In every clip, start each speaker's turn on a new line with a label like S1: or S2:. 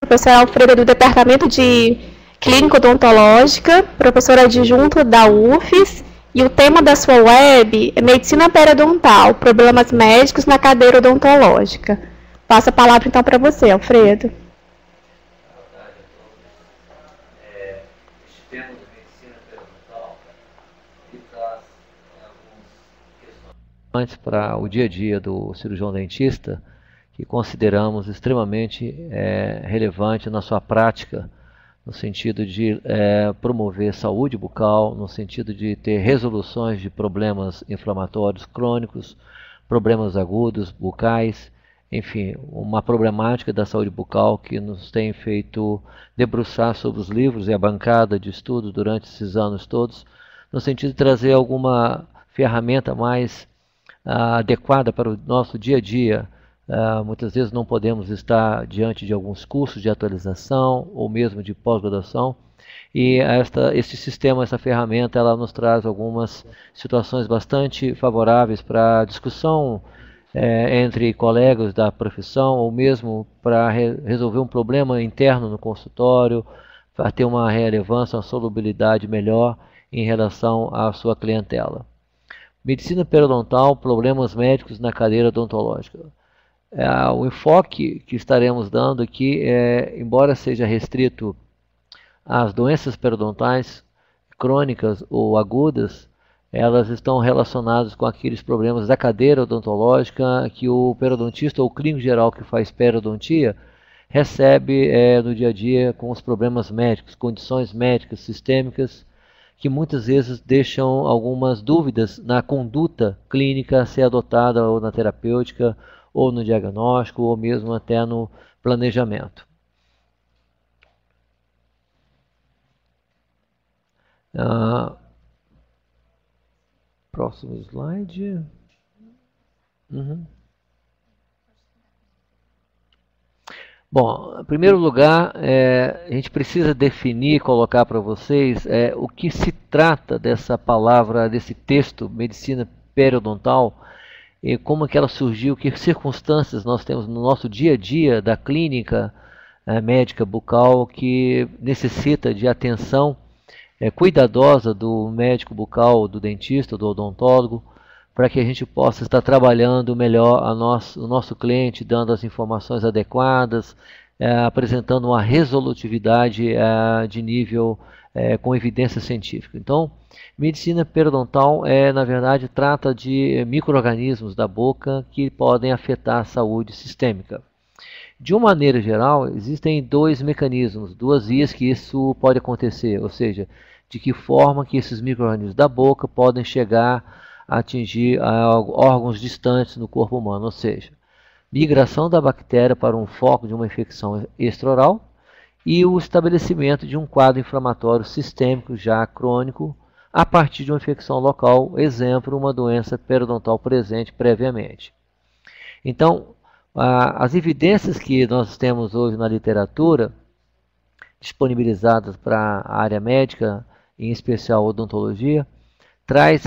S1: Professora Alfreda, do Departamento de Clínica Odontológica, professora adjunta da UFES, e o tema da sua web é Medicina Periodontal, Problemas Médicos na Cadeira Odontológica. Passo a palavra então para você, Alfredo.
S2: Este tema de medicina periodontal traz algumas questões para o dia a dia do cirurgião dentista que consideramos extremamente relevante na sua prática, no sentido de promover saúde bucal, no sentido de ter resoluções de problemas inflamatórios crônicos, problemas agudos bucais, enfim, uma problemática da saúde bucal que nos tem feito debruçar sobre os livros e a bancada de estudo durante esses anos todos, no sentido de trazer alguma ferramenta mais adequada para o nosso dia a dia. Muitas vezes não podemos estar diante de alguns cursos de atualização ou mesmo de pós-graduação, e esse sistema, essa ferramenta, ela nos traz algumas situações bastante favoráveis para discussão entre colegas da profissão, ou mesmo para resolver um problema interno no consultório, para ter uma relevância, uma solubilidade melhor em relação à sua clientela. Medicina periodontal, problemas médicos na cadeira odontológica. O enfoque que estaremos dando aqui, embora seja restrito às doenças periodontais crônicas ou agudas, elas estão relacionadas com aqueles problemas da cadeira odontológica que o periodontista ou o clínico geral que faz periodontia recebe no dia a dia com os problemas médicos, condições médicas sistêmicas, que muitas vezes deixam algumas dúvidas na conduta clínica a ser adotada ou na terapêutica, ou no diagnóstico, ou mesmo até no planejamento. Próximo slide. Bom, em primeiro lugar, a gente precisa definir, colocar para vocês o que se trata dessa palavra, desse texto, medicina periodontal, e como que ela surgiu, que circunstâncias nós temos no nosso dia a dia da clínica médica bucal que necessita de atenção cuidadosa do médico bucal, do dentista, do odontólogo, para que a gente possa estar trabalhando melhor o nosso cliente, dando as informações adequadas, apresentando uma resolutividade de nível com evidência científica. Então, medicina periodontal na verdade, trata de micro-organismos da boca que podem afetar a saúde sistêmica. De uma maneira geral, existem dois mecanismos, duas vias que isso pode acontecer, ou seja, de que forma que esses micro-organismos da boca podem chegar a atingir órgãos distantes no corpo humano, ou seja, migração da bactéria para um foco de uma infecção extraoral e o estabelecimento de um quadro inflamatório sistêmico já crônico a partir de uma infecção local, exemplo, uma doença periodontal presente previamente. Então, as evidências que nós temos hoje na literatura, disponibilizadas para a área médica, em especial odontologia, traz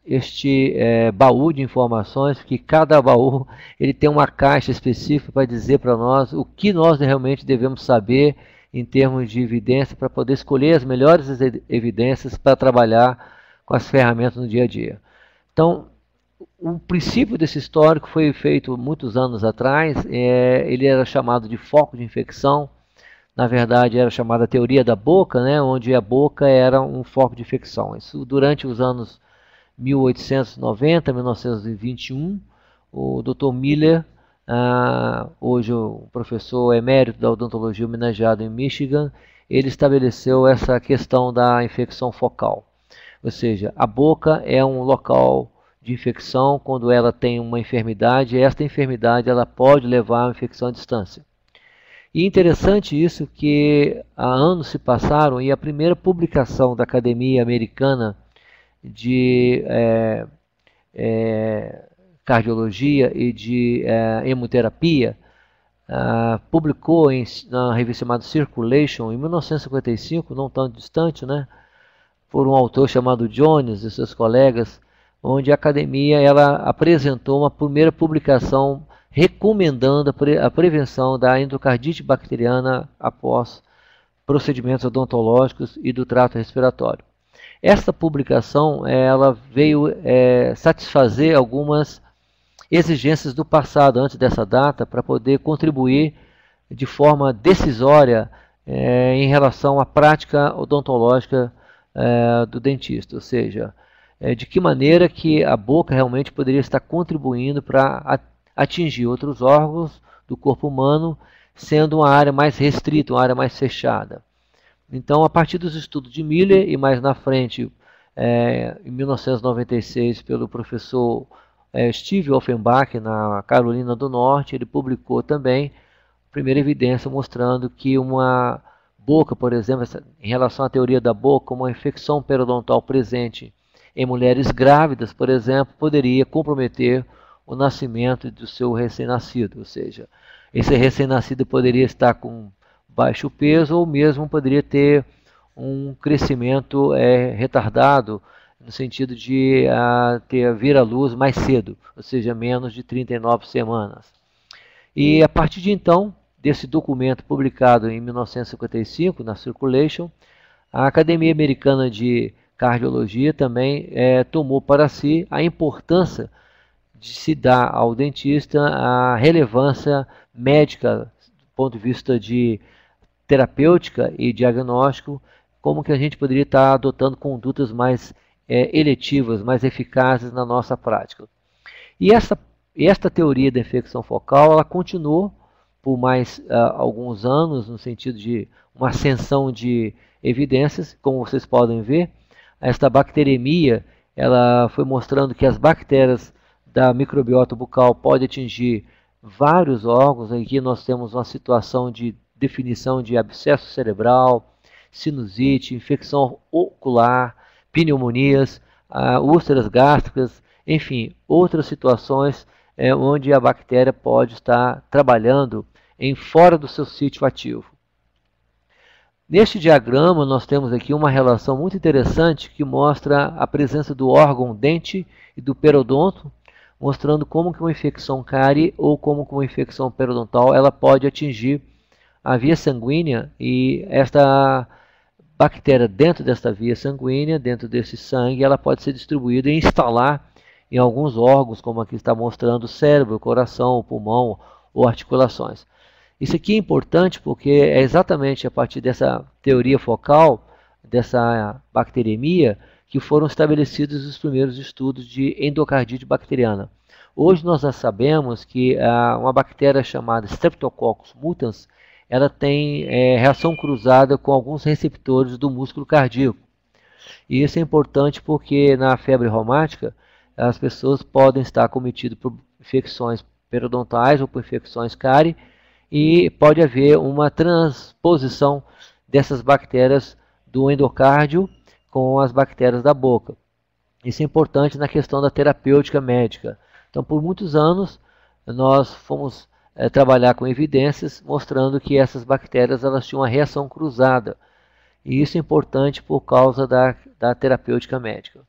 S2: este baú de informações, que cada baú ele tem uma caixa específica para dizer para nós o que nós realmente devemos saber em termos de evidência, para poder escolher as melhores evidências para trabalhar com as ferramentas no dia a dia. Então, o princípio desse histórico foi feito muitos anos atrás, ele era chamado de foco de infecção, na verdade era chamada teoria da boca, né, onde a boca era um foco de infecção. Isso durante os anos 1890, 1921, o Dr. Miller, hoje o professor emérito da odontologia homenageado em Michigan, ele estabeleceu essa questão da infecção focal. Ou seja, a boca é um local de infecção quando ela tem uma enfermidade, e esta enfermidade ela pode levar a uma infecção à distância. E interessante isso que há anos se passaram e a primeira publicação da Academia Americana de Cardiologia e de Hemoterapia publicou na revista chamada Circulation em 1955, não tão distante, né, por um autor chamado Jones e seus colegas, onde a academia ela apresentou uma primeira publicação recomendando a prevenção da endocardite bacteriana após procedimentos odontológicos e do trato respiratório. Esta publicação ela veio satisfazer algumas exigências do passado, antes dessa data, para poder contribuir de forma decisória em relação à prática odontológica do dentista, ou seja, de que maneira que a boca realmente poderia estar contribuindo para atingir outros órgãos do corpo humano, sendo uma área mais restrita, uma área mais fechada. Então, a partir dos estudos de Miller e mais na frente, em 1996, pelo professor Steve Offenbach, na Carolina do Norte, ele publicou também a primeira evidência mostrando que uma boca, por exemplo, em relação à teoria da boca, uma infecção periodontal presente em mulheres grávidas, por exemplo, poderia comprometer o nascimento do seu recém-nascido, ou seja, esse recém-nascido poderia estar com baixo peso ou mesmo poderia ter um crescimento retardado, no sentido de vir à luz mais cedo, ou seja, menos de 39 semanas. E a partir de então, desse documento publicado em 1955 na Circulation, a Academia Americana de Cardiologia também tomou para si a importância de se dar ao dentista a relevância médica do ponto de vista de terapêutica e diagnóstico, como que a gente poderia estar adotando condutas mais eletivas, mais eficazes na nossa prática. E esta teoria da infecção focal, ela continuou por mais alguns anos, no sentido de uma ascensão de evidências, como vocês podem ver. Esta bacteremia, ela foi mostrando que as bactérias da microbiota bucal podem atingir vários órgãos. Aqui nós temos uma situação de definição de abscesso cerebral, sinusite, infecção ocular, pneumonias, úlceras gástricas, enfim, outras situações onde a bactéria pode estar trabalhando fora do seu sítio ativo. Neste diagrama nós temos aqui uma relação muito interessante que mostra a presença do órgão dente e do periodonto, mostrando como que uma infecção cárie ou como que uma infecção periodontal ela pode atingir a via sanguínea, e esta bactéria dentro desta via sanguínea, dentro desse sangue, ela pode ser distribuída e instalar em alguns órgãos, como aqui está mostrando o cérebro, o coração, o pulmão ou articulações. Isso aqui é importante porque é exatamente a partir dessa teoria focal, dessa bacteremia, que foram estabelecidos os primeiros estudos de endocardite bacteriana. Hoje nós já sabemos que uma bactéria chamada Streptococcus mutans, ela tem reação cruzada com alguns receptores do músculo cardíaco. E isso é importante porque na febre reumática as pessoas podem estar cometidas por infecções periodontais ou por infecções cárie, e pode haver uma transposição dessas bactérias do endocárdio com as bactérias da boca. Isso é importante na questão da terapêutica médica. Então, por muitos anos, nós fomos trabalhar com evidências mostrando que essas bactérias elas tinham uma reação cruzada. E isso é importante por causa da terapêutica médica.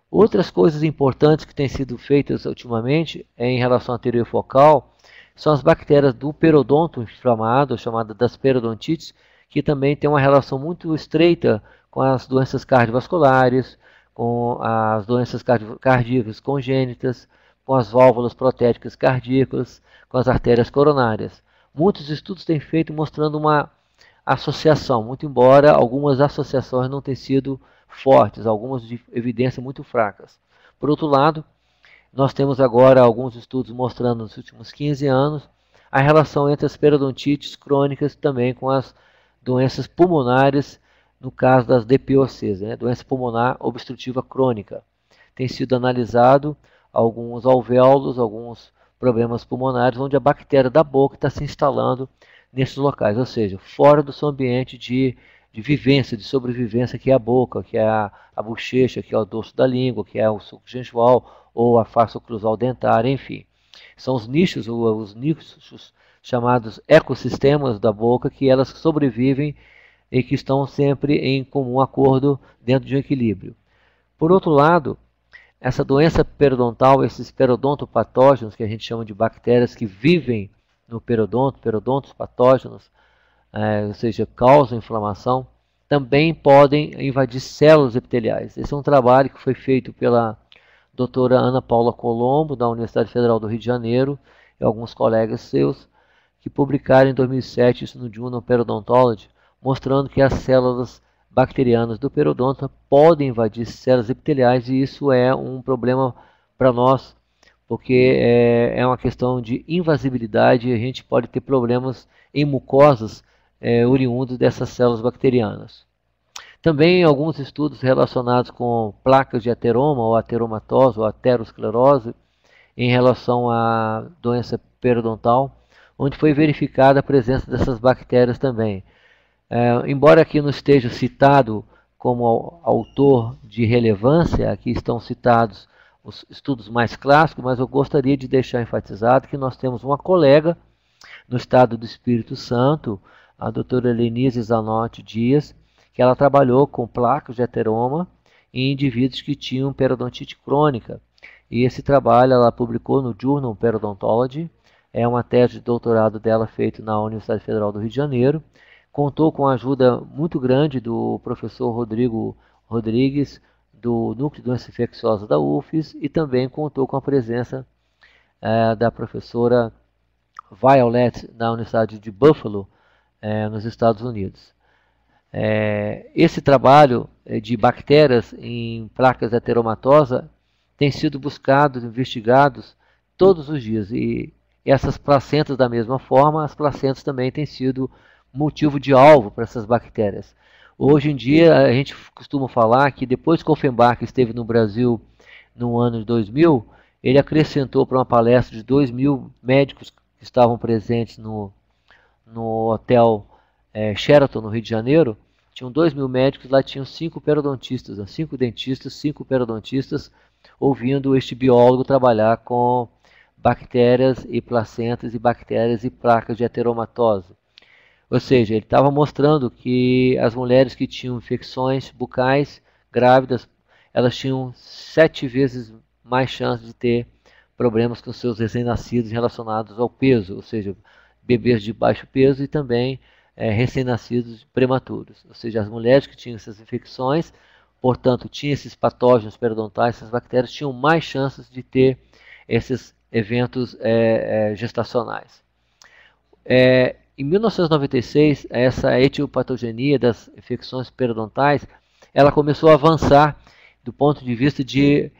S2: Outras coisas importantes que têm sido feitas ultimamente em relação à teoria focal são as bactérias do periodonto inflamado, chamadas das periodontites, que também tem uma relação muito estreita com as doenças cardiovasculares, com as doenças cardíacas congênitas, com as válvulas protéticas cardíacas, com as artérias coronárias. Muitos estudos têm feito mostrando uma associação, muito embora algumas associações não tenham sido fortes, algumas de evidência muito fracas. Por outro lado, nós temos agora alguns estudos mostrando nos últimos 15 anos a relação entre as periodontites crônicas também com as doenças pulmonares, no caso das DPOCs, doença pulmonar obstrutiva crônica. Tem sido analisado alguns alvéolos, alguns problemas pulmonares, onde a bactéria da boca está se instalando nesses locais, ou seja, fora do seu ambiente de vivência, de sobrevivência, que é a boca, que é a bochecha, que é o dorso da língua, que é o sulco gengival ou a face oclusal dentária, enfim. São os nichos chamados ecossistemas da boca, que elas sobrevivem e que estão sempre em comum acordo dentro de um equilíbrio. Por outro lado, essa doença periodontal, esses periodontopatógenos, que a gente chama de bactérias que vivem no periodonto, periodontos patógenos, ou seja, causam inflamação, também podem invadir células epiteliais. Esse é um trabalho que foi feito pela doutora Ana Paula Colombo, da Universidade Federal do Rio de Janeiro, e alguns colegas seus, que publicaram em 2007 isso no Journal Periodontology, mostrando que as células bacterianas do periodonto podem invadir células epiteliais, e isso é um problema para nós, porque é uma questão de invasibilidade, e a gente pode ter problemas em mucosas oriundos dessas células bacterianas. Também alguns estudos relacionados com placas de ateroma, ou ateromatose, ou aterosclerose, em relação à doença periodontal, onde foi verificada a presença dessas bactérias também. Embora aqui não esteja citado como autor de relevância, aqui estão citados os estudos mais clássicos, mas eu gostaria de deixar enfatizado que nós temos uma colega no estado do Espírito Santo, a doutora Lenise Zanotti Dias, que ela trabalhou com placas de ateroma em indivíduos que tinham periodontite crônica. E esse trabalho ela publicou no Journal Periodontology, é uma tese de doutorado dela feita na Universidade Federal do Rio de Janeiro. Contou com a ajuda muito grande do professor Rodrigo Rodrigues, do Núcleo de Doença Infecciosa da UFES, e também contou com a presença da professora Violet, da Universidade de Buffalo, nos Estados Unidos. Esse trabalho de bactérias em placas ateromatosa tem sido buscado, investigados todos os dias, e essas placentas da mesma forma, as placentas também têm sido motivo de alvo para essas bactérias. Hoje em dia a gente costuma falar que depois que Offenbach esteve no Brasil no ano de 2000, ele acrescentou para uma palestra de 2.000 médicos que estavam presentes no hotel Sheraton, no Rio de Janeiro. Tinham 2.000 médicos, lá tinham 5 periodontistas, 5 dentistas, 5 periodontistas, ouvindo este biólogo trabalhar com bactérias e placentas e bactérias e placas de ateromatose. Ou seja, ele estava mostrando que as mulheres que tinham infecções bucais grávidas, elas tinham 7 vezes mais chance de ter problemas com seus recém-nascidos relacionados ao peso, ou seja, bebês de baixo peso e também recém-nascidos prematuros. Ou seja, as mulheres que tinham essas infecções, portanto, tinham esses patógenos periodontais, essas bactérias, tinham mais chances de ter esses eventos gestacionais. Em 1996, essa etiopatogenia das infecções periodontais, ela começou a avançar do ponto de vista de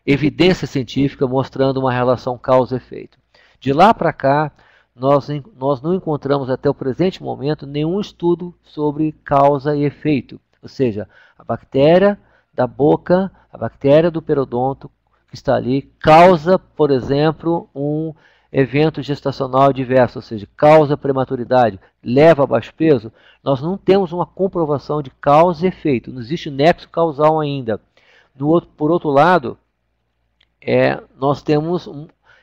S2: evidência científica, mostrando uma relação causa-efeito. De lá para cá, nós não encontramos até o presente momento nenhum estudo sobre causa e efeito. Ou seja, a bactéria da boca, a bactéria do periodonto que está ali, causa, por exemplo, um evento gestacional adverso, ou seja, causa prematuridade, leva a baixo peso. Nós não temos uma comprovação de causa e efeito, não existe nexo causal ainda. Por outro lado, nós temos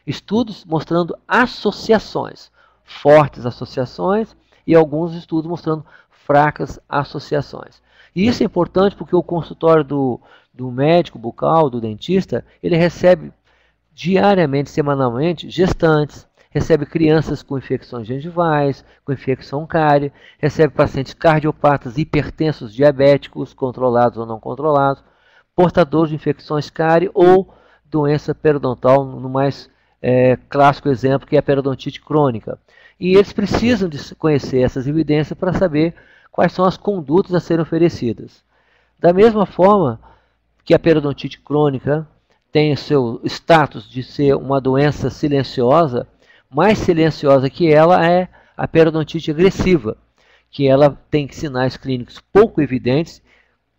S2: estudos mostrando associações, fortes associações, e alguns estudos mostrando fracas associações. E isso é importante porque o consultório do médico bucal, do dentista, ele recebe diariamente, semanalmente, gestantes, recebe crianças com infecções gengivais, com infecção cárie, recebe pacientes cardiopatas, hipertensos, diabéticos, controlados ou não controlados, portadores de infecções cárie ou doença periodontal, no mais clássico exemplo, que é a periodontite crônica. E eles precisam de conhecer essas evidências para saber quais são as condutas a serem oferecidas. Da mesma forma que a periodontite crônica tem o seu status de ser uma doença silenciosa, mais silenciosa que ela é a periodontite agressiva, que ela tem sinais clínicos pouco evidentes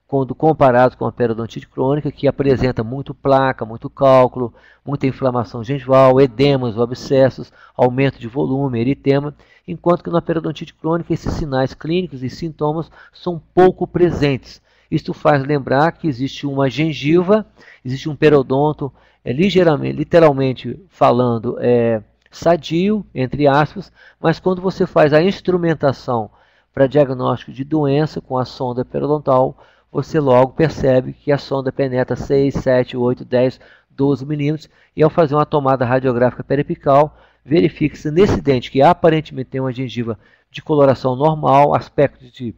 S2: quando comparado com a periodontite crônica, que apresenta muito placa, muito cálculo, muita inflamação gengival, edemas ou abscessos, aumento de volume, eritema, enquanto que na periodontite crônica esses sinais clínicos e sintomas são pouco presentes. Isto faz lembrar que existe uma gengiva, existe um periodonto literalmente falando, sadio, entre aspas, mas quando você faz a instrumentação para diagnóstico de doença com a sonda periodontal, você logo percebe que a sonda penetra 6, 7, 8, 10, 12 milímetros, e ao fazer uma tomada radiográfica periapical, verifica-se nesse dente que aparentemente tem uma gengiva de coloração normal, aspecto de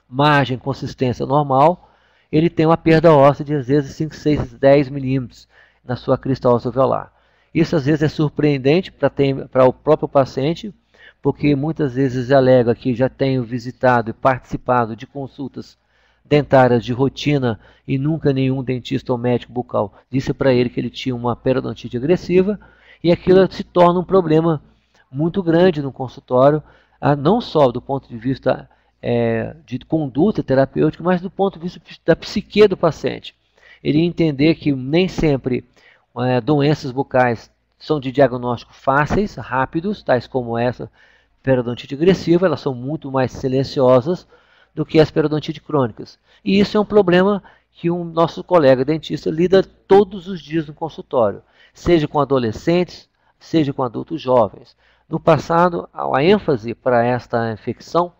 S2: margem, consistência normal, ele tem uma perda óssea de às vezes 5, 6, 10 milímetros na sua crista óssea alveolar. Isso às vezes é surpreendente para o próprio paciente, porque muitas vezes alega que já tenho visitado e participado de consultas dentárias de rotina e nunca nenhum dentista ou médico bucal disse para ele que ele tinha uma periodontite agressiva, e aquilo se torna um problema muito grande no consultório, não só do ponto de vista de conduta terapêutica, mas do ponto de vista da psique do paciente. Ele entender que nem sempre doenças bucais são de diagnóstico fáceis, rápidos, tais como essa periodontite agressiva, elas são muito mais silenciosas do que as periodontites crônicas. E isso é um problema que o nosso colega dentista lida todos os dias no consultório, seja com adolescentes, seja com adultos jovens. No passado, a ênfase para esta infecção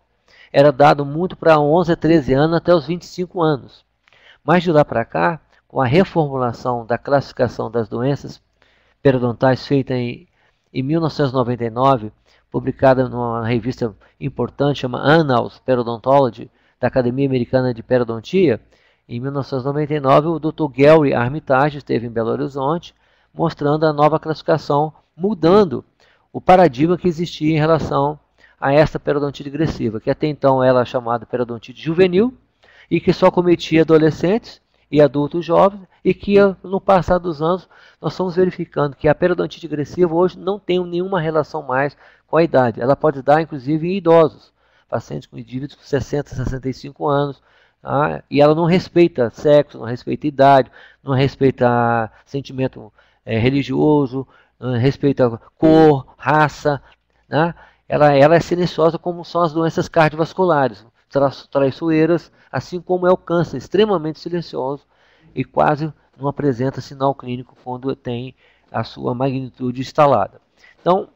S2: era dado muito para 11 a 13 anos até os 25 anos. Mas de lá para cá, com a reformulação da classificação das doenças periodontais feita em 1999, publicada numa revista importante, chama Annals Periodontology, da Academia Americana de Periodontia, em 1999 o Dr. Gary Armitage esteve em Belo Horizonte, mostrando a nova classificação, mudando o paradigma que existia em relação a esta periodontite agressiva, que até então era chamada periodontite juvenil, e que só cometia adolescentes e adultos jovens, e que no passar dos anos nós estamos verificando que a periodontite agressiva hoje não tem nenhuma relação mais com a idade. Ela pode dar inclusive em idosos, pacientes com indivíduos com 60, 65 anos, e ela não respeita sexo, não respeita idade, não respeita sentimento religioso, não respeita cor, raça, ela é silenciosa como são as doenças cardiovasculares, traiçoeiras, assim como é o câncer, extremamente silencioso e quase não apresenta sinal clínico quando tem a sua magnitude instalada. Então,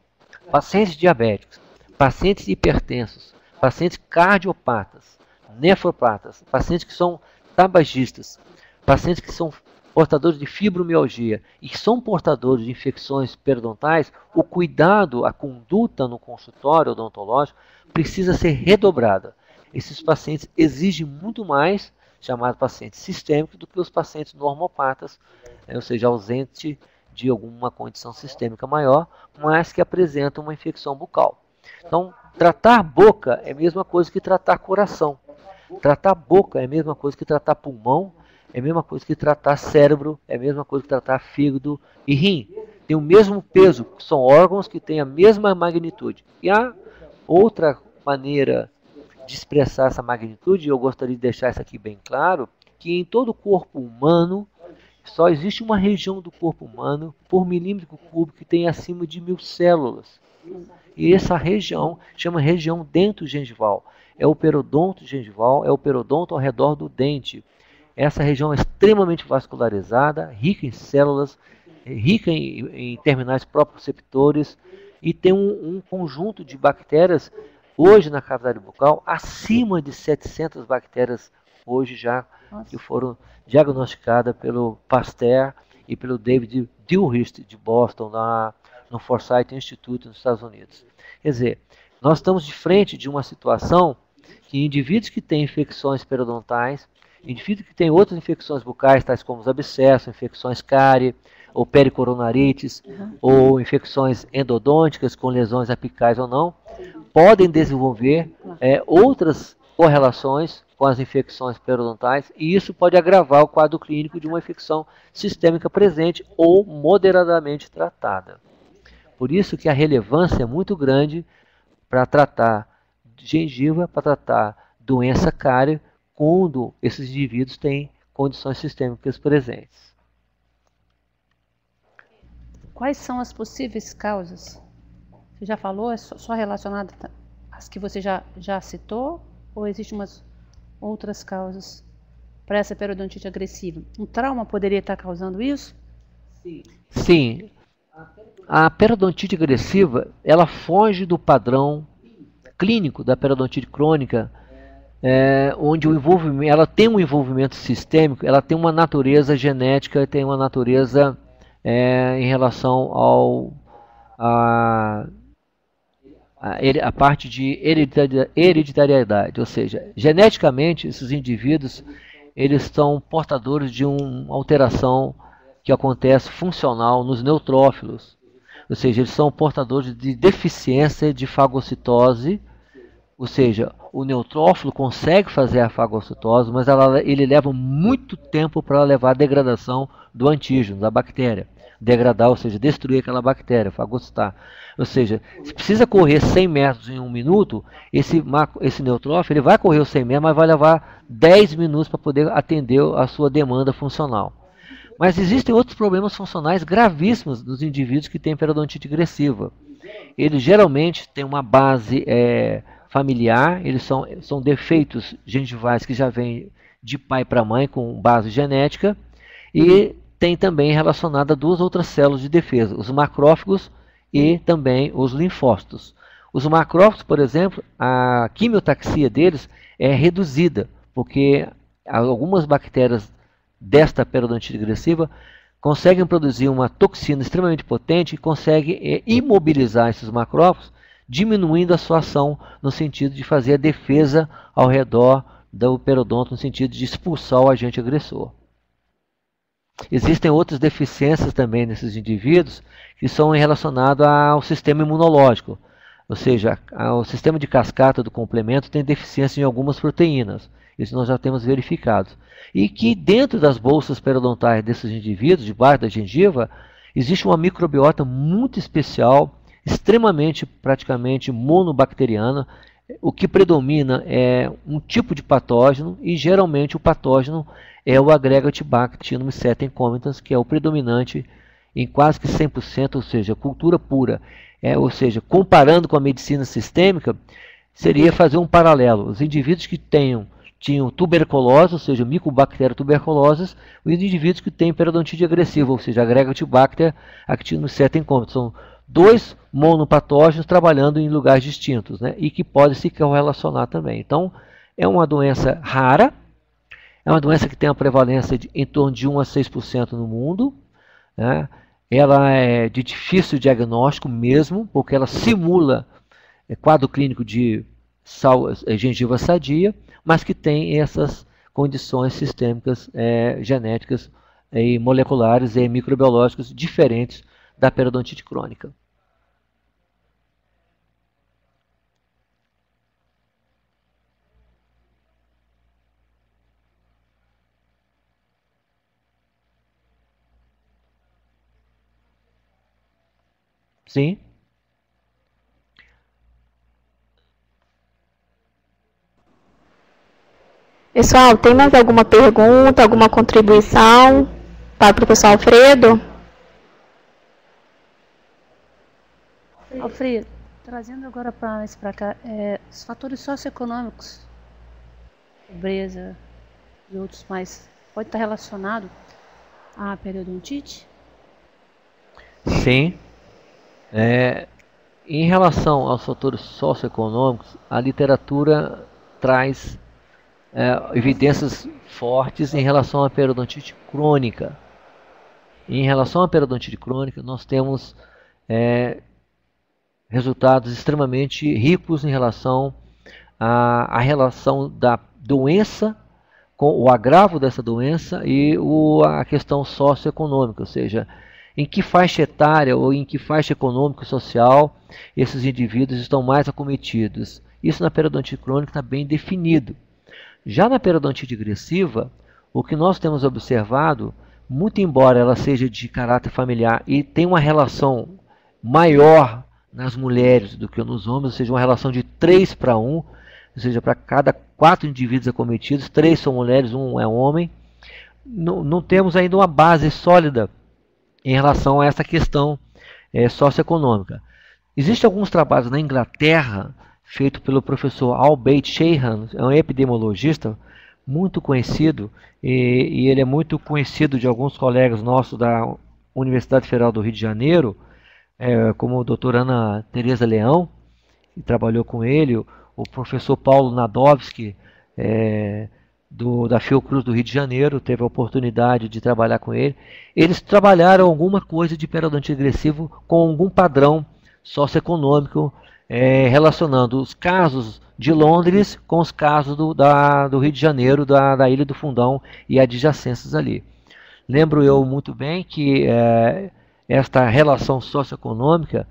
S2: pacientes diabéticos, pacientes hipertensos, pacientes cardiopatas, nefropatas, pacientes que são tabagistas, pacientes que são portadores de fibromialgia e que são portadores de infecções periodontais, o cuidado, a conduta no consultório odontológico precisa ser redobrada. Esses pacientes exigem muito mais, chamados pacientes sistêmicos, do que os pacientes normopatas, ou seja, ausente de alguma condição sistêmica maior, mas que apresentam uma infecção bucal. Então, tratar boca é a mesma coisa que tratar coração. Tratar boca é a mesma coisa que tratar pulmão, é a mesma coisa que tratar cérebro, é a mesma coisa que tratar fígado e rim. Tem o mesmo peso, são órgãos que têm a mesma magnitude. E a outra maneira de expressar essa magnitude, eu gostaria de deixar isso aqui bem claro, que em todo o corpo humano, só existe uma região do corpo humano por milímetro cúbico que tem acima de 1000 células. E essa região chama região dentogengival. É o periodonto gengival, é o periodonto ao redor do dente. Essa região é extremamente vascularizada, rica em células, rica em terminais proprioceptores e tem um conjunto de bactérias, hoje na cavidade bucal, acima de 700 bactérias hoje já que foram diagnosticadas pelo Pasteur e pelo David Dewhurst de Boston, no Forsyth Institute nos Estados Unidos. Quer dizer, nós estamos de frente de uma situação que indivíduos que têm infecções periodontais, indivíduos que têm outras infecções bucais, tais como os abscessos, infecções cárie, ou pericoronarites, ou infecções endodônticas com lesões apicais ou não, podem desenvolver outras correlações com as infecções periodontais, e isso pode agravar o quadro clínico de uma infecção sistêmica presente ou moderadamente tratada. Por isso que a relevância é muito grande para tratar gengiva, para tratar doença cárie, quando esses indivíduos têm condições sistêmicas presentes.
S3: Quais são as possíveis causas? Você já falou, é só relacionado às que você já citou, ou existem umas outras causas para essa periodontite agressiva? Um trauma poderia estar causando isso?
S2: Sim. A periodontite agressiva, ela foge do padrão clínico da periodontite crônica, onde o envolvimento, ela tem um envolvimento sistêmico, ela tem uma natureza genética, tem uma natureza em relação a parte de hereditariedade, ou seja, geneticamente esses indivíduos eles são portadores de uma alteração que acontece funcional nos neutrófilos, ou seja, eles são portadores de deficiência de fagocitose, ou seja, o neutrófilo consegue fazer a fagocitose, mas ele leva muito tempo para levar a degradação do antígeno, da bactéria. Degradar, ou seja, destruir aquela bactéria, fagocitar. Ou seja, se precisa correr 100 metros em 1 minuto, esse neutrófilo ele vai correr os 100 metros, mas vai levar 10 minutos para poder atender a sua demanda funcional. Mas existem outros problemas funcionais gravíssimos nos indivíduos que têm periodontite agressiva. Eles geralmente têm uma base familiar, eles são defeitos gengivais que já vêm de pai para mãe com base genética, e tem também relacionada a duas outras células de defesa, os macrófagos e também os linfócitos. Os macrófagos, por exemplo, a quimiotaxia deles é reduzida, porque algumas bactérias desta periodontite agressiva conseguem produzir uma toxina extremamente potente e conseguem imobilizar esses macrófagos, diminuindo a sua ação no sentido de fazer a defesa ao redor do periodonto, no sentido de expulsar o agente agressor. Existem outras deficiências também nesses indivíduos que são relacionadas ao sistema imunológico, ou seja, o sistema de cascata do complemento tem deficiência em algumas proteínas, isso nós já temos verificado. E que dentro das bolsas periodontais desses indivíduos, debaixo da gengiva, existe uma microbiota muito especial, extremamente, praticamente monobacteriana. O que predomina é um tipo de patógeno e geralmente o patógeno é o Agregatibacter setem-comitans, que é o predominante em quase que 100%, ou seja, cultura pura. Ou seja, comparando com a medicina sistêmica, seria fazer um paralelo. Os indivíduos que tinham tuberculose, ou seja, Mycobacterium tuberculosis, e os indivíduos que têm periodontite agressiva, ou seja, Agregatibacter setem-comitans. São dois monopatógenos trabalhando em lugares distintos, né, e que podem se correlacionar também. Então, é uma doença rara, é uma doença que tem uma prevalência em torno de 1 a 6% no mundo, né. Ela é de difícil diagnóstico mesmo, porque ela simula quadro clínico de gengiva sadia, mas que tem essas condições sistêmicas, genéticas e moleculares e microbiológicas diferentes da periodontite crônica. Sim.
S1: Pessoal, tem mais alguma pergunta, alguma contribuição para o professor Alfredo?
S3: Alfredo, trazendo agora para cá, os fatores socioeconômicos, pobreza e outros mais, pode estar relacionado à periodontite?
S2: Sim. Em relação aos fatores socioeconômicos, a literatura traz evidências fortes em relação à periodontite crônica. Em relação à periodontite crônica, nós temos resultados extremamente ricos em relação à relação da doença com o agravo dessa doença e a questão socioeconômica, ou seja, em que faixa etária ou em que faixa econômica e social esses indivíduos estão mais acometidos. Isso na periodontite crônica está bem definido. Já na periodontite agressiva, o que nós temos observado, muito embora ela seja de caráter familiar e tenha uma relação maior nas mulheres do que nos homens, ou seja, uma relação de 3 para 1, ou seja, para cada 4 indivíduos acometidos, 3 são mulheres, 1 é homem, não temos ainda uma base sólida em relação a essa questão socioeconômica. Existem alguns trabalhos na Inglaterra, feito pelo professor Albert Sheehan, é um epidemiologista muito conhecido, e ele é muito conhecido de alguns colegas nossos da Universidade Federal do Rio de Janeiro, como a doutora Ana Tereza Leão, que trabalhou com ele, o professor Paulo Nadowski, da Fiocruz do Rio de Janeiro, teve a oportunidade de trabalhar com ele. Eles trabalharam alguma coisa de periodontite agressivo com algum padrão socioeconômico, relacionando os casos de Londres com os casos do Rio de Janeiro, da Ilha do Fundão e adjacências ali. Lembro eu muito bem que esta relação socioeconômica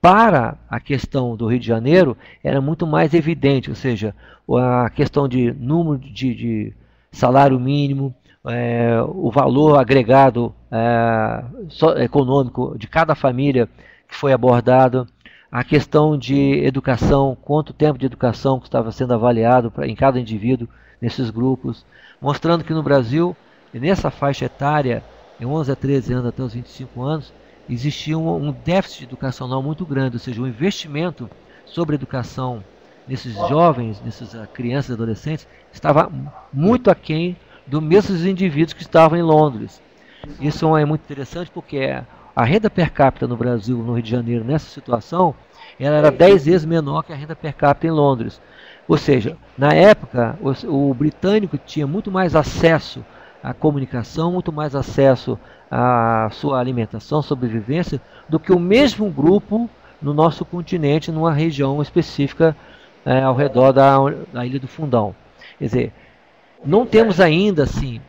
S2: para a questão do Rio de Janeiro era muito mais evidente, ou seja, a questão de número de salário mínimo, o valor agregado econômico de cada família que foi abordado, a questão de educação, quanto tempo de educação que estava sendo avaliado em cada indivíduo nesses grupos, mostrando que no Brasil, nessa faixa etária, de 11 a 13 anos até os 25 anos, existia um déficit educacional muito grande, ou seja, o investimento sobre a educação nesses jovens, nessas crianças e adolescentes, estava muito aquém dos mesmos indivíduos que estavam em Londres. Isso é muito interessante porque a renda per capita no Brasil, no Rio de Janeiro, nessa situação, ela era 10 vezes menor que a renda per capita em Londres. Ou seja, na época, o britânico tinha muito mais acesso à comunicação, muito mais acesso à sua alimentação, sobrevivência, do que o mesmo grupo no nosso continente, numa região específica ao redor da Ilha do Fundão. Quer dizer, não temos ainda assim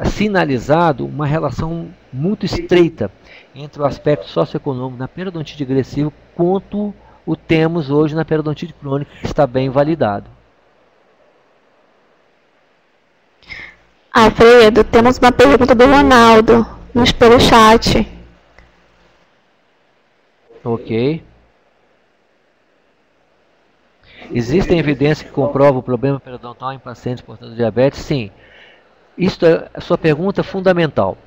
S2: sinalizado uma relação muito estreita entre o aspecto socioeconômico na periodontite agressiva quanto o temos hoje na periodontite crônica, que está bem validado.
S1: Alfredo, temos uma pergunta do Ronaldo pelo chat.
S2: Ok. Existem evidências que comprovam o problema periodontal em pacientes portadores de diabetes? Sim. Isso é a sua pergunta fundamental.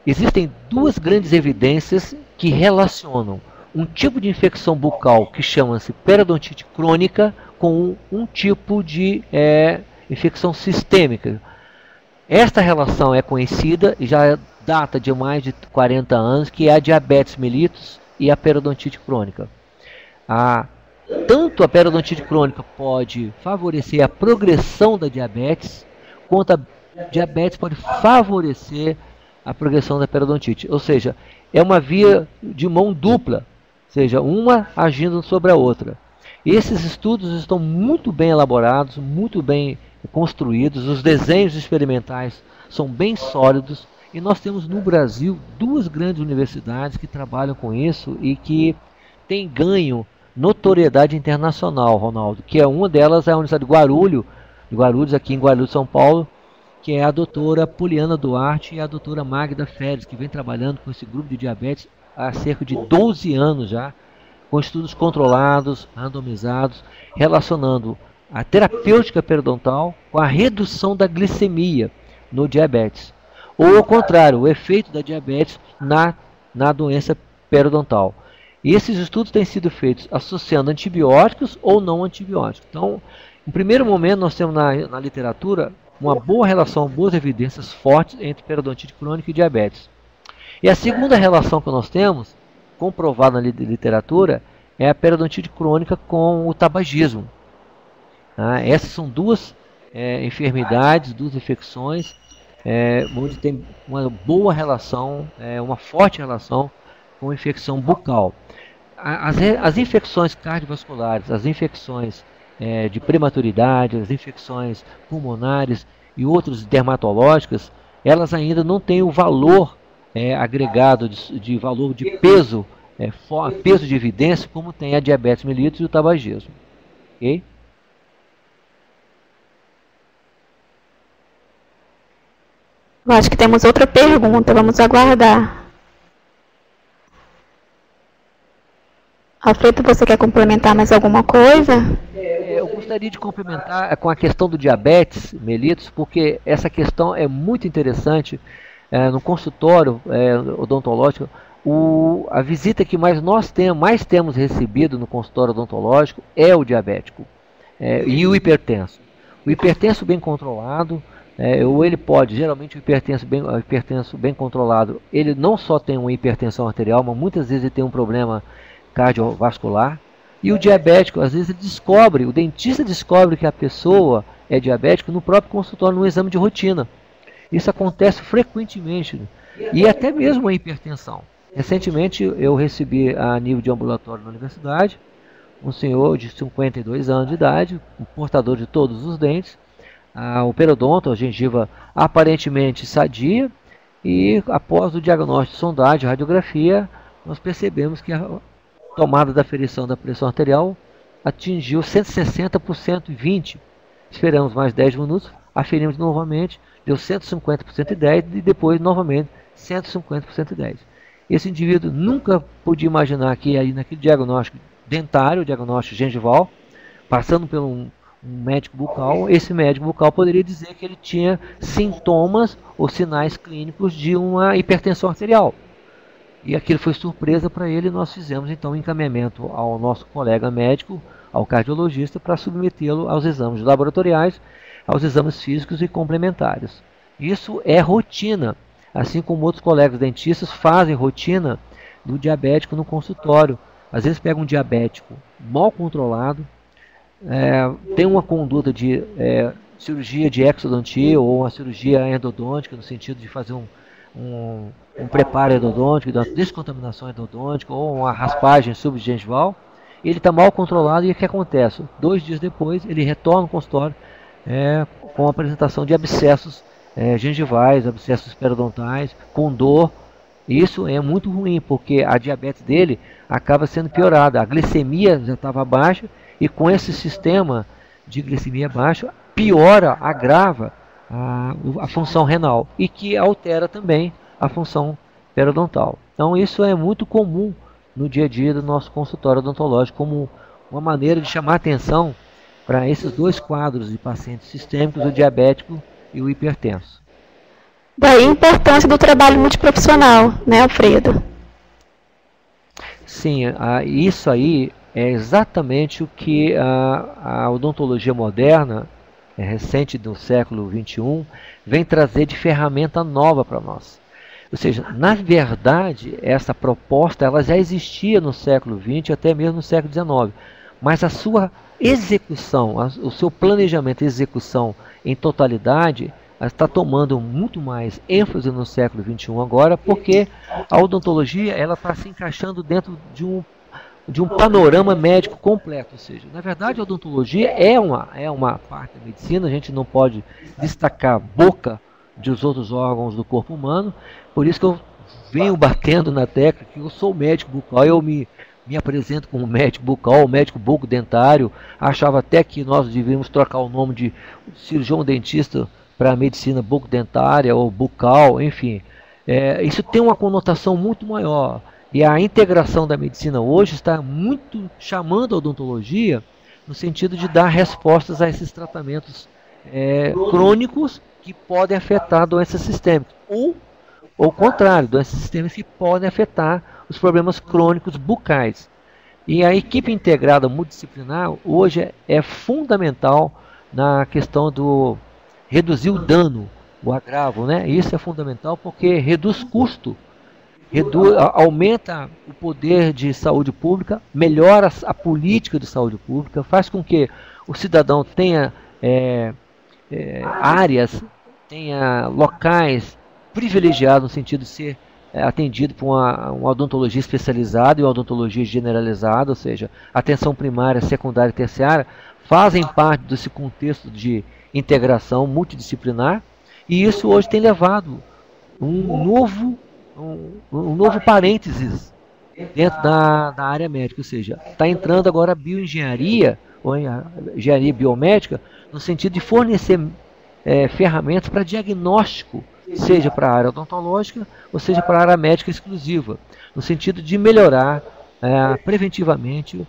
S2: Existem duas grandes evidências que relacionam um tipo de infecção bucal que chama-se periodontite crônica com um tipo de infecção sistêmica. Esta relação é conhecida e já data de mais de 40 anos, que é a diabetes mellitus e a periodontite crônica. Tanto a periodontite crônica pode favorecer a progressão da diabetes, quanto a diabetes pode favorecer a progressão da periodontite. Ou seja, é uma via de mão dupla, ou seja, uma agindo sobre a outra. Esses estudos estão muito bem elaborados, muito bem construídos, os desenhos experimentais são bem sólidos, e nós temos no Brasil duas grandes universidades que trabalham com isso e que têm ganho notoriedade internacional, Ronaldo, que uma delas é a Universidade de Guarulhos, aqui em Guarulhos, São Paulo, que é a doutora Poliana Duarte e a doutora Magda Férez, que vem trabalhando com esse grupo de diabetes há cerca de 12 anos já, com estudos controlados, randomizados, relacionando a terapêutica periodontal com a redução da glicemia no diabetes. Ou ao contrário, o efeito da diabetes na doença periodontal. E esses estudos têm sido feitos associando antibióticos ou não antibióticos. Então, em primeiro momento, nós temos na literatura uma boa relação, boas evidências fortes entre periodontite crônica e diabetes. E a segunda relação que nós temos, comprovada na literatura, é a periodontite crônica com o tabagismo. Essas são duas enfermidades, duas infecções, onde tem uma boa relação, uma forte relação com infecção bucal. As infecções cardiovasculares, as infecções de prematuridade, as infecções pulmonares e outras dermatológicas, elas ainda não têm o valor agregado de valor de peso, peso de evidência, como tem a diabetes mellitus e o tabagismo. Ok?
S1: Eu acho que temos outra pergunta, vamos aguardar. Alfredo, você quer complementar mais alguma coisa?
S2: Eu gostaria de complementar com a questão do diabetes mellitus, porque essa questão é muito interessante. No consultório odontológico, a visita que mais temos recebido no consultório odontológico é o diabético e o hipertenso. O hipertenso bem controlado, ou ele pode, geralmente o hipertenso bem controlado, ele não só tem uma hipertensão arterial, mas muitas vezes ele tem um problema cardiovascular. E o diabético, às vezes o dentista descobre que a pessoa é diabético no próprio consultório, no exame de rotina. Isso acontece frequentemente, e até mesmo a hipertensão. Recentemente eu recebi a nível de ambulatório na universidade, um senhor de 52 anos de idade, um portador de todos os dentes, o periodonto, a gengiva aparentemente sadia, e após o diagnóstico de sondagem, radiografia, nós percebemos que a tomada da aferição da pressão arterial atingiu 160 por 120. Esperamos mais 10 minutos, aferimos novamente, deu 150 por 110 e depois novamente 150 por 110. Esse indivíduo nunca podia imaginar que aí naquele diagnóstico dentário, diagnóstico gengival, passando por um médico bucal, esse médico bucal poderia dizer que ele tinha sintomas ou sinais clínicos de uma hipertensão arterial. E aquilo foi surpresa para ele, e nós fizemos então um encaminhamento ao nosso colega médico, ao cardiologista, para submetê-lo aos exames laboratoriais, aos exames físicos e complementares. Isso é rotina, assim como outros colegas dentistas fazem rotina do diabético no consultório. Às vezes pega um diabético mal controlado, tem uma conduta de cirurgia de exodontia ou uma cirurgia endodôntica, no sentido de fazer um preparo endodôntico, uma descontaminação endodôntica ou uma raspagem subgengival. Ele está mal controlado e o que acontece? 2 dias depois ele retorna ao consultório com a apresentação de abscessos gengivais, abscessos periodontais, com dor. Isso é muito ruim, porque a diabetes dele acaba sendo piorada. A glicemia já estava baixa, e com esse sistema de glicemia baixa, piora, agrava a função renal, e que altera também a função periodontal. Então isso é muito comum no dia a dia do nosso consultório odontológico, como uma maneira de chamar atenção para esses 2 quadros de pacientes sistêmicos, o diabético e o hipertenso.
S1: Daí a importância do trabalho multiprofissional, né, Alfredo?
S2: Sim, isso aí é exatamente o que a odontologia moderna, recente do século XXI, vem trazer de ferramenta nova para nós. Ou seja, na verdade, essa proposta ela já existia no século XX, até mesmo no século XIX, mas a sua execução, o seu planejamento e execução em totalidade está tomando muito mais ênfase no século XXI agora, porque a odontologia ela está se encaixando dentro de um panorama médico completo. Ou seja, na verdade a odontologia é uma parte da medicina, a gente não pode destacar a boca dos outros órgãos do corpo humano, por isso que eu venho batendo na tecla que eu sou médico bucal, eu me apresento como médico bucal, médico bucodentário, achava até que nós devíamos trocar o nome de cirurgião dentista para a medicina bucodentária ou bucal, enfim. Isso tem uma conotação muito maior. E a integração da medicina hoje está muito chamando a odontologia no sentido de dar respostas a esses tratamentos crônicos que podem afetar doenças sistêmicas. Ou, ao contrário, doenças sistêmicas que podem afetar os problemas crônicos bucais. E a equipe integrada multidisciplinar hoje é fundamental na questão do reduzir o dano, o agravo, né? Isso é fundamental porque reduz custo, aumenta o poder de saúde pública, melhora a política de saúde pública, faz com que o cidadão tenha áreas, tenha locais privilegiados no sentido de ser atendido por uma odontologia especializada e uma odontologia generalizada, ou seja, atenção primária, secundária e terciária, fazem parte desse contexto de integração multidisciplinar, e isso hoje tem levado um novo parênteses dentro da área médica, ou seja, está entrando agora a bioengenharia, ou a engenharia biomédica, no sentido de fornecer ferramentas para diagnóstico, seja para a área odontológica, ou seja para a área médica exclusiva, no sentido de melhorar preventivamente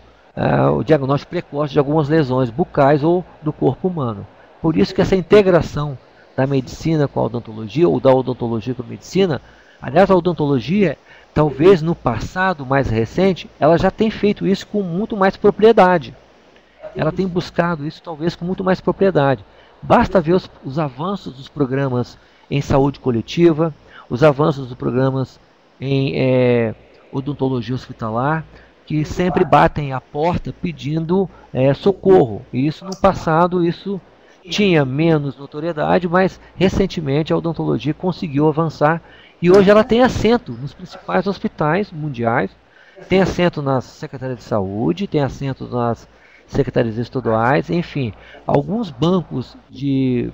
S2: o diagnóstico precoce de algumas lesões bucais ou do corpo humano. Por isso que essa integração da medicina com a odontologia, ou da odontologia com a medicina, aliás, a odontologia, talvez no passado mais recente, ela já tem feito isso com muito mais propriedade. Ela tem buscado isso talvez com muito mais propriedade. Basta ver os avanços dos programas em saúde coletiva, os avanços dos programas em odontologia hospitalar, que sempre batem a porta pedindo socorro. E isso no passado, isso tinha menos notoriedade, mas recentemente a odontologia conseguiu avançar e hoje ela tem assento nos principais hospitais mundiais, tem assento nas secretarias de saúde, tem assento nas secretarias estaduais, enfim, alguns bancos de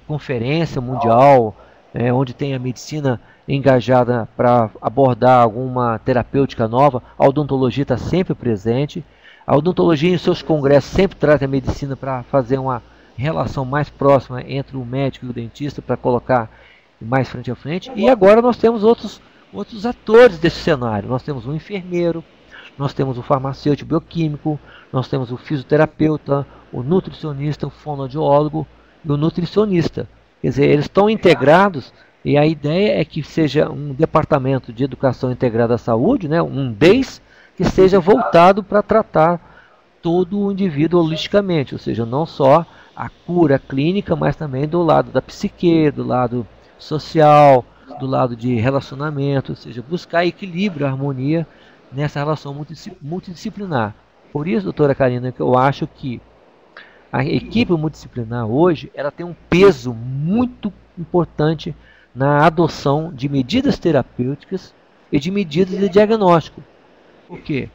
S2: conferência mundial, onde tem a medicina engajada para abordar alguma terapêutica nova, a odontologia está sempre presente. A odontologia em seus congressos sempre traz a medicina para fazer uma relação mais próxima entre o médico e o dentista, para colocar mais frente a frente. E agora nós temos outros atores desse cenário. Nós temos um enfermeiro, nós temos o farmacêutico bioquímico, nós temos o fisioterapeuta, o nutricionista, o fonoaudiólogo e o nutricionista. Quer dizer, eles estão integrados e a ideia é que seja um departamento de educação integrada à saúde, né, um DEIS, que seja voltado para tratar todo o indivíduo holisticamente, ou seja, não só a cura clínica, mas também do lado da psique, do lado social, do lado de relacionamento, ou seja, buscar equilíbrio, harmonia nessa relação multidisciplinar. Por isso, doutora Karina, que eu acho que a equipe multidisciplinar hoje ela tem um peso muito importante na adoção de medidas terapêuticas e de medidas de diagnóstico. Por quê?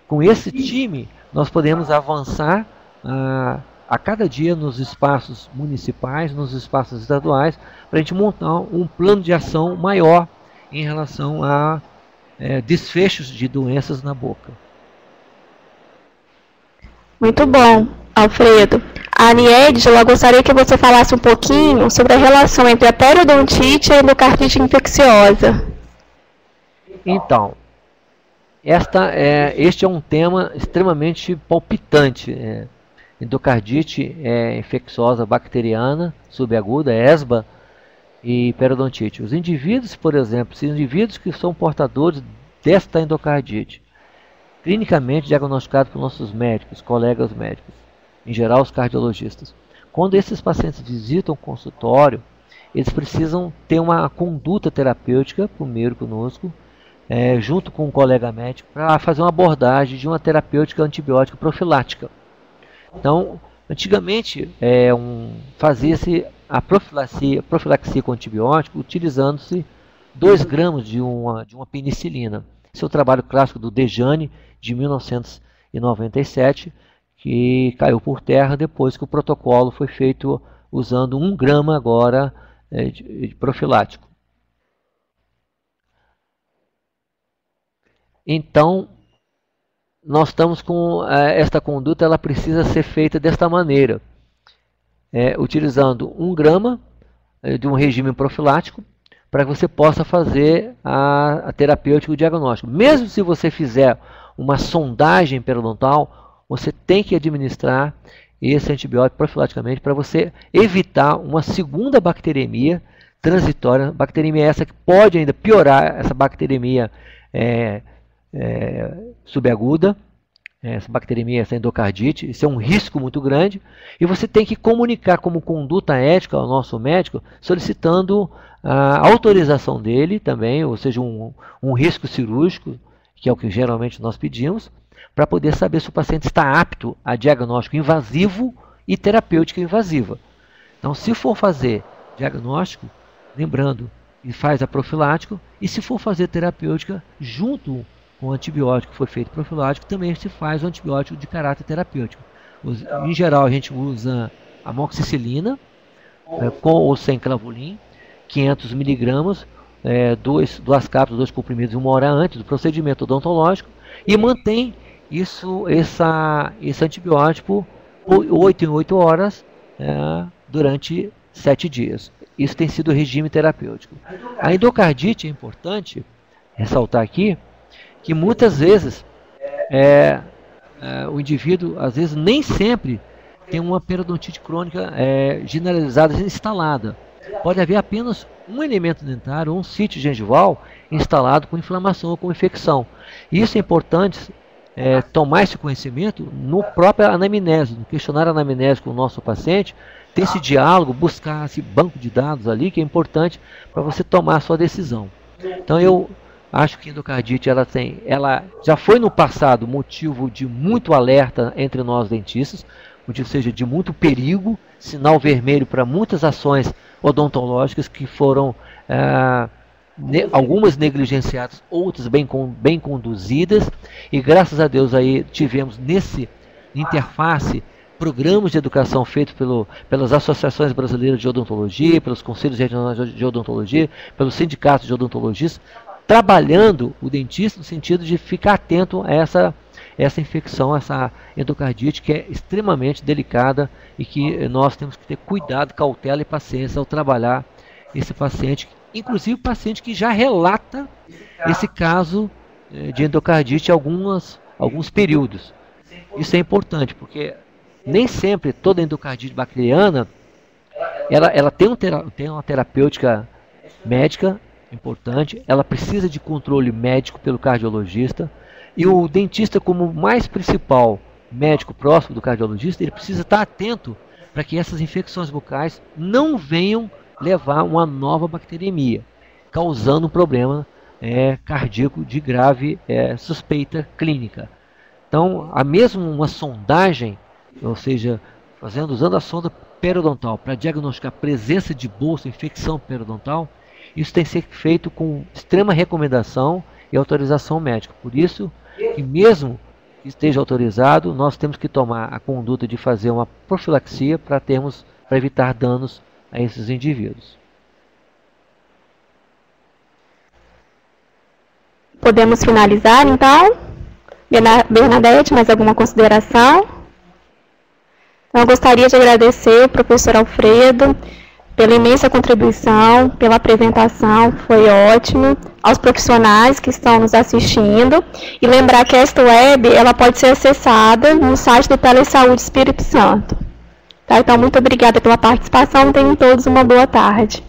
S2: Com esse time, nós podemos avançar a cada dia nos espaços municipais, nos espaços estaduais, para a gente montar um plano de ação maior em relação a desfechos de doenças na boca.
S1: Muito bom, Alfredo. A Aniede, ela gostaria que você falasse um pouquinho sobre a relação entre a periodontite e a endocardite infecciosa.
S2: Então, este é um tema extremamente palpitante. Endocardite infecciosa bacteriana subaguda, ESBA, e periodontite. Os indivíduos, por exemplo, os indivíduos que são portadores desta endocardite, clinicamente diagnosticados por nossos médicos, colegas médicos, em geral os cardiologistas, quando esses pacientes visitam o consultório, eles precisam ter uma conduta terapêutica, primeiro conosco, junto com um colega médico, para fazer uma abordagem de uma terapêutica antibiótica profilática. Então, antigamente, fazia-se a profilaxia com antibiótico utilizando-se 2 gramas de uma penicilina. Esse é o trabalho clássico do Dejane, de 1997, que caiu por terra depois que o protocolo foi feito usando 1 grama agora de profilático. Então, nós estamos com esta conduta, ela precisa ser feita desta maneira, utilizando 1 grama de um regime profilático, para que você possa fazer a terapêutica e o diagnóstico. Mesmo se você fizer uma sondagem periodontal, você tem que administrar esse antibiótico profilaticamente para você evitar uma segunda bacteremia transitória. Bacteremia essa que pode ainda piorar, essa bacteremia subaguda, essa bacteremia, essa endocardite. Isso é um risco muito grande e você tem que comunicar como conduta ética ao nosso médico, solicitando a autorização dele também, ou seja, um risco cirúrgico, que é o que geralmente nós pedimos, para poder saber se o paciente está apto a diagnóstico invasivo e terapêutica invasiva. Então, se for fazer diagnóstico, lembrando, e faz a profilático, e se for fazer terapêutica, junto com o antibiótico que foi feito profilático, também se faz o antibiótico de caráter terapêutico. Em geral, a gente usa amoxicilina, com ou sem clavulin, 500 miligramas, 2 cápsulas, 2 comprimidos, 1 hora antes do procedimento odontológico, e mantém esse antibiótico 8 em 8 horas durante 7 dias. Isso tem sido o regime terapêutico. A endocardite é importante ressaltar aqui que muitas vezes o indivíduo, às vezes, nem sempre tem uma periodontite crônica generalizada instalada. Pode haver apenas um elemento dentário ou um sítio gengival instalado com inflamação ou com infecção. Isso é importante tomar esse conhecimento no próprio anamnese, no questionário anamnésico com o nosso paciente, ter esse diálogo, buscar esse banco de dados ali, que é importante para você tomar a sua decisão. Então eu acho que a endocardite ela já foi no passado motivo de muito alerta entre nós dentistas, ou seja, de muito perigo, sinal vermelho para muitas ações odontológicas que foram algumas negligenciadas, outras bem conduzidas, e graças a Deus aí tivemos nesse interface programas de educação feitos pelas associações brasileiras de odontologia, pelos conselhos regionais de odontologia, pelos sindicatos de odontologistas, trabalhando o dentista no sentido de ficar atento a essa infecção, essa endocardite, que é extremamente delicada e que nós temos que ter cuidado, cautela e paciência ao trabalhar esse paciente, inclusive paciente que já relata esse caso de endocardite em alguns períodos. Isso é importante, porque nem sempre toda endocardite bacteriana ela tem uma terapêutica médica importante, ela precisa de controle médico pelo cardiologista, e o dentista, como mais principal médico próximo do cardiologista, ele precisa estar atento para que essas infecções bucais não venham levar uma nova bacteremia, causando um problema cardíaco de grave suspeita clínica. Então, a mesma uma sondagem, ou seja, usando a sonda periodontal para diagnosticar a presença de bolsa, infecção periodontal, isso tem que ser feito com extrema recomendação e autorização médica. Por isso, que mesmo que esteja autorizado, nós temos que tomar a conduta de fazer uma profilaxia para evitar danos a esses indivíduos.
S1: Podemos finalizar, então? Bernadette, mais alguma consideração? Então, eu gostaria de agradecer ao professor Alfredo pela imensa contribuição, pela apresentação, foi ótimo, aos profissionais que estão nos assistindo, e lembrar que esta web ela pode ser acessada no site do Telesaúde Espírito Santo. Tá? Então, muito obrigada pela participação, tenham todos uma boa tarde.